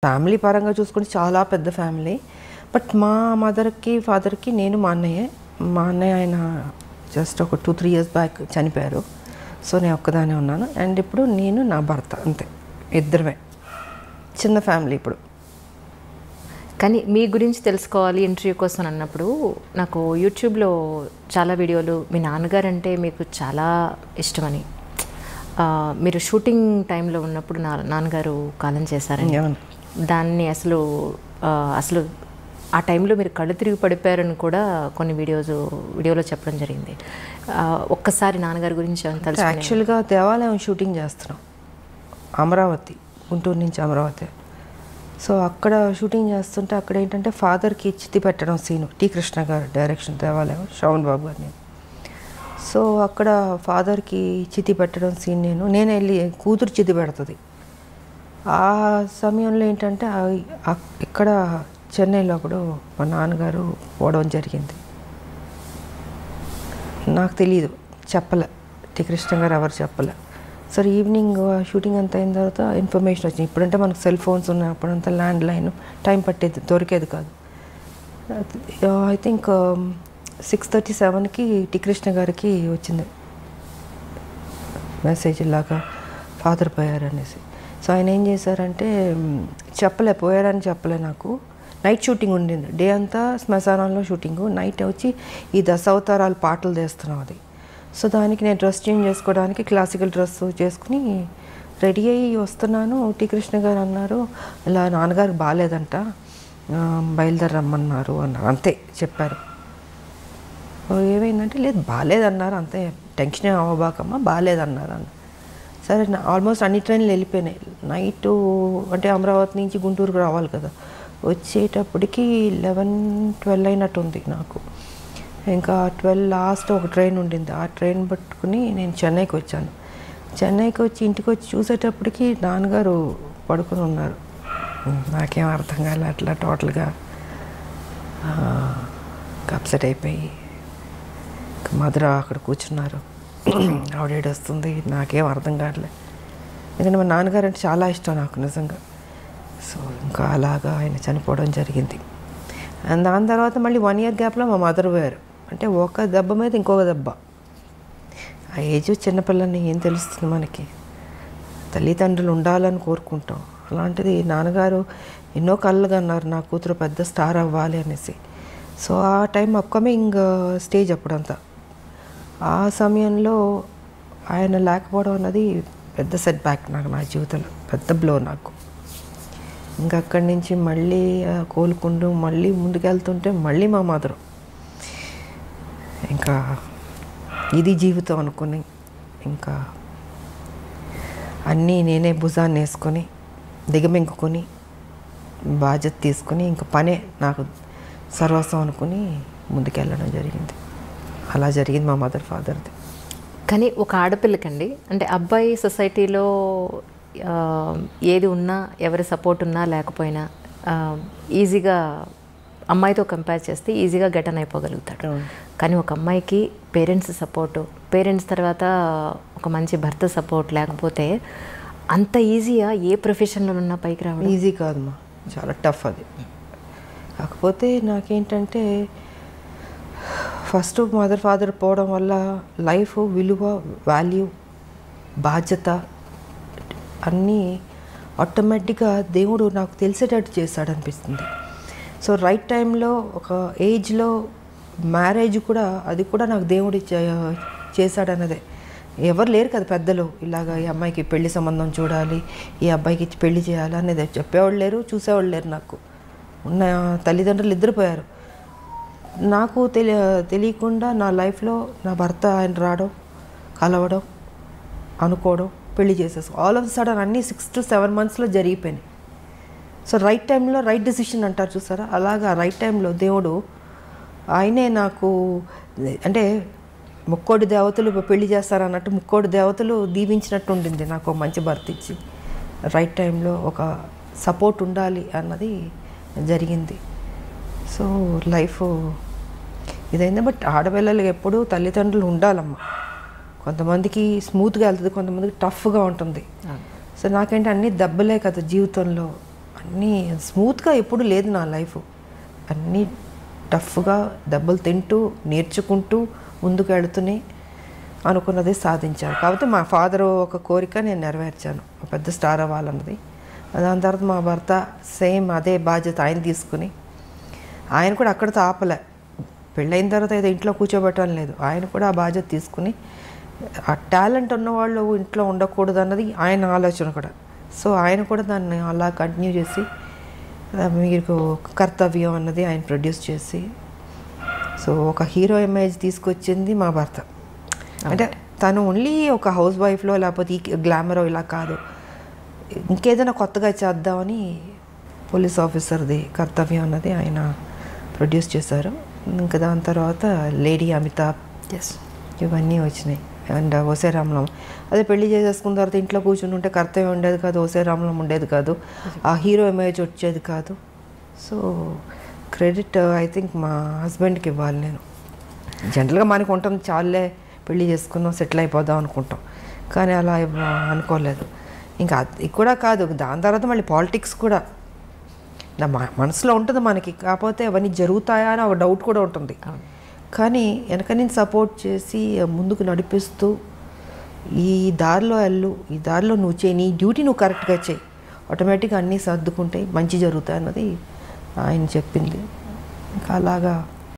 Family పరంగా చూసుకుంటే చాలా పెద్ద ఫ్యామిలీ. బట్ మా మదర్కి ఫాదర్కి నేను మా అన్నయ్య ఆయన జస్ట్ ఒక 2-3 ఇయర్స్ బ్యాక్ చనిపోయారు. సో నేను ఒక్కదానే ఉన్నాను. అండ్ ఇప్పుడు నేను నా భర్త, అంతే, ఇద్దరమే. చిన్న ఫ్యామిలీ ఇప్పుడు. కానీ మీ గురించి తెలుసుకోవాలి ఇంటర్వ్యూ కోసం అన్నప్పుడు నాకు యూట్యూబ్లో చాలా వీడియోలు మీ నాన్నగారు అంటే మీకు చాలా ఇష్టమని, మీరు షూటింగ్ టైంలో ఉన్నప్పుడు నాన్నగారు కాలం చేశారని, దాన్ని అసలు ఆ టైంలో మీరు కళ్ళు తిరిగి పడిపోయారని కూడా కొన్ని వీడియోలో చెప్పడం జరిగింది. ఒక్కసారి నాన్నగారి గురించి తెలుసు. యాక్చువల్గా దేవాలయం షూటింగ్ చేస్తున్నాం, అమరావతి, గుంటూరు నుంచి అమరావతి. సో అక్కడ షూటింగ్ చేస్తుంటే అక్కడ ఏంటంటే ఫాదర్కి చితి పెట్టడం సీను, టి కృష్ణ గారు డైరెక్షన్, దేవాలయం, శ్రవణ్ బాబు గారిని. సో అక్కడ ఫాదర్కి చితి పెట్టడం సీన్ నేను వెళ్ళి కూతురు చితి పెడుతుంది. ఆ సమయంలో ఏంటంటే ఇక్కడ చెన్నైలో అప్పుడు మా నాన్నగారు పోవడం జరిగింది. నాకు తెలీదు, చెప్పలే, టి కృష్ణ గారు ఎవరు చెప్పలే. సరే ఈవినింగ్ షూటింగ్ అంతా అయిన తర్వాత ఇన్ఫర్మేషన్ వచ్చింది. ఇప్పుడంటే మనకు సెల్ ఫోన్స్ ఉన్నాయి, అప్పుడంతా ల్యాండ్ లైన్, టైం పట్టేది, దొరికేది కాదు. ఐ థింక్ 6:37కి టి కృష్ణ గారికి వచ్చింది మెసేజ్, ఇలాగా ఫాదర్ పోయారనేసి. సో ఆయన ఏం చేశారంటే పోయారని చెప్పలే నాకు. నైట్ షూటింగ్ ఉండింది, డే అంతా శ్మశానంలో షూటింగు, నైట్ వచ్చి ఈ దశావతారాల పాటలు తీస్తున్నాం అది. సో దానికి నేను డ్రెస్ చేంజ్ చేసుకోవడానికి క్లాసికల్ డ్రెస్ చేసుకుని రెడీ అయ్యి వస్తున్నాను. టి కృష్ణ గారు అన్నారు, ఇలా నాన్నగారికి బాగాలేదంట, బయలుదేరమ్మన్నారు అన్నారు. అంతే చెప్పారు. ఏమైందంటే లేదు బాగాలేదన్నారు, అంతే, టెన్షన్ అవ్వబాకమ్మా, బాగాలేదన్నారు అన్న. సరే, ఆల్మోస్ట్ అన్ని ట్రైన్లు వెళ్ళిపోయినాయి. నైటు అంటే అమరావతి నుంచి గుంటూరుకు రావాలి కదా, వచ్చేటప్పటికి 11-12 అయినట్టు ఉంది నాకు. ఇంకా 12 లాస్ట్ ఒక ట్రైన్ ఉండింది, ఆ ట్రైన్ పట్టుకుని నేను చెన్నైకి వచ్చాను. చెన్నైకి వచ్చి ఇంటికి వచ్చి చూసేటప్పటికి నాన్నగారు పడుకుని ఉన్నారు. నాకేం అర్థం కాలే, అట్లా టోటల్గా అప్సెట్ అయిపోయి మదర్ అక్కడ కూర్చున్నారు. ఆవిడ వస్తుంది, నాకేం అర్థం కావట్లే, ఎందుకంటే మా నాన్నగారు అంటే చాలా ఇష్టం నాకు నిజంగా. సో ఇంకా అలాగా ఆయన చనిపోవడం జరిగింది. అండ్ దాని తర్వాత మళ్ళీ 1 ఇయర్ గ్యాప్లో మా మదర్ పోయారు. అంటే ఒక దెబ్బ మీద ఇంకొక దెబ్బ. ఆ ఏజ్ చిన్నపిల్లని ఏం తెలుస్తుంది మనకి, తల్లిదండ్రులు ఉండాలని కోరుకుంటాం. అలాంటిది నాన్నగారు ఎన్నో కళ్ళుగా అన్నారు, నా కూతురు పెద్ద స్టార్ అవ్వాలి అనేసి. సో ఆ టైం అప్కమింగ్ స్టేజ్ అప్పుడంతా. ఆ సమయంలో ఆయన లేకపోవడం అన్నది పెద్ద సెట్ బ్యాక్ నాకు, నా జీవితంలో పెద్ద బ్లో నాకు. ఇంకా అక్కడి నుంచి మళ్ళీ కోలుకుంటూ మళ్ళీ ముందుకెళ్తుంటే మళ్ళీ మా మదరు, ఇంకా ఇది జీవితం అనుకుని ఇంకా అన్నీ నేనే భుజాన్ని వేసుకొని దిగమింగుకొని బాధ్యత తీసుకుని ఇంకా పనే నాకు సర్వస్వం అనుకుని ముందుకెళ్ళడం జరిగింది. అలా జరిగింది మా మదర్ ఫాదర్ది. కానీ ఒక ఆడపిల్లకండి, అంటే అబ్బాయి సొసైటీలో ఏది ఉన్నా, ఎవరి సపోర్ట్ ఉన్నా లేకపోయినా ఈజీగా అమ్మాయితో కంపేర్ చేస్తే ఈజీగా గెటన్ అయిపోగలుగుతాడు. కానీ ఒక అమ్మాయికి పేరెంట్స్ సపోర్టు, పేరెంట్స్ తర్వాత ఒక మంచి భర్త సపోర్ట్ లేకపోతే అంత ఈజీగా ఏ ప్రొఫెషన్లో ఉన్నా పైకి రావడం ఈజీ కాదమ్మా, చాలా టఫ్ అది. కాకపోతే నాకేంటంటే ఫస్ట్ మదర్ ఫాదర్ పోవడం వల్ల లైఫ్ విలువ, వాల్యూ, బాధ్యత అన్నీ ఆటోమేటిక్గా దేవుడు నాకు తెలిసేటట్టు చేశాడు అనిపిస్తుంది. సో రైట్ టైంలో ఒక ఏజ్లో మ్యారేజ్ కూడా, అది కూడా నాకు దేవుడు చేశాడన్నదే. ఎవరు లేరు కదా పెద్దలు, ఇలాగ ఈ అమ్మాయికి పెళ్లి సంబంధం చూడాలి, ఈ అబ్బాయికి పెళ్లి చేయాలి అనేది చెప్పేవాళ్ళు లేరు, చూసేవాళ్ళు లేరు. నాకు ఉన్న తల్లిదండ్రులు ఇద్దరు పోయారు. నాకు తెలియకుండా నా లైఫ్లో నా భర్త ఆయన రావడం, కలవడం, అనుకోవడం, పెళ్లి చేసేసి ఆల్ ఆఫ్ సడన్ అన్నీ 6 to 7 monthsలో జరిగిపోయినాయి. సో రైట్ టైంలో రైట్ డెసిషన్ అంటారు చూసారా, అలాగా రైట్ టైంలో దేవుడు ఆయనే నాకు, అంటే ముక్కోడి దేవతలు పెళ్లి చేస్తారన్నట్టు ముక్కోడి దేవతలు దీవించినట్టు ఉండింది నాకు మంచి భర్త ఇచ్చి. రైట్ టైంలో ఒక సపోర్ట్ ఉండాలి అన్నది జరిగింది. సో లైఫ్ ఇదైంది. బట్ ఆడపిల్లలకి ఎప్పుడూ తల్లిదండ్రులు ఉండాలమ్మా. కొంతమందికి స్మూత్గా వెళ్తుంది, కొంతమందికి టఫ్గా ఉంటుంది. సో నాకేంటి అన్నీ దెబ్బలే కదా జీవితంలో, అన్నీ స్మూత్గా ఎప్పుడు లేదు నా లైఫ్. అన్నీ టఫ్గా దెబ్బలు తింటూ నేర్చుకుంటూ ముందుకు వెళుతూనే అనుకున్నది సాధించాను. కాకపోతే మా ఫాదర్ ఒక కోరిక నేను నెరవేర్చాను, ఒక పెద్ద స్టార్ అవ్వాలన్నది. దాని తర్వాత మా భర్త సేమ్ అదే బాధ్యత ఆయన తీసుకుని, ఆయన కూడా అక్కడితో ఆపలే. పెళ్ళైన తర్వాత ఏదో ఇంట్లో కూర్చోబెట్టడం లేదు, ఆయన కూడా ఆ బాధ్యత తీసుకుని ఆ టాలెంట్ ఉన్నవాళ్ళు ఇంట్లో ఉండకూడదు అన్నది ఆయన ఆలోచన కూడా. సో ఆయన కూడా దాన్ని అలా కంటిన్యూ చేసి మీకు కర్తవ్యం అన్నది ఆయన ప్రొడ్యూస్ చేసి, సో ఒక హీరో ఇమేజ్ తీసుకొచ్చింది మా భర్త. అంటే తను ఓన్లీ ఒక హౌస్ వైఫ్లో లేకపోతే ఈ గ్లామరో ఇలా కాదు, ఇంకేదైనా కొత్తగా చేద్దామని పోలీస్ ఆఫీసర్ది కర్తవ్యం అన్నది ఆయన ప్రొడ్యూస్ చేశారు. ఇంకా దాని తర్వాత లేడీ అమితాబ్ ఇవన్నీ వచ్చినాయి. అండ్ ఓసే రామలం అదే పెళ్లి చేసేసుకున్న తర్వాత ఇంట్లో కూర్చుని ఉంటే కర్తవ్యం ఉండేది కాదు, ఓసే రామలం ఉండేది కాదు, ఆ హీరో ఇమేజ్ వచ్చేది కాదు. సో క్రెడిట్ ఐ థింక్ మా హస్బెండ్కి ఇవ్వాలి. నేను జనరల్గా మనకు ఉంటాం, చాలే పెళ్లి చేసుకున్నాం సెటిల్ అయిపోదాం అనుకుంటాం, కానీ అలా అనుకోలేదు. ఇంకా అది కూడా కాదు, దాని తర్వాత మళ్ళీ పాలిటిక్స్ కూడా నా మనసులో ఉంటుంది మనకి, కాకపోతే అవన్నీ జరుగుతాయా అని ఒక డౌట్ కూడా ఉంటుంది. కానీ వెనక నేను సపోర్ట్ చేసి ముందుకు నడిపిస్తూ ఈ దారిలో వెళ్ళు, ఈ దారిలో నువ్వు చేయి, నీ డ్యూటీ నువ్వు కరెక్ట్గా చేయి, ఆటోమేటిక్గా అన్నీ సర్దుకుంటే మంచి జరుగుతాయి అన్నది ఆయన చెప్పింది. ఇంకా అలాగా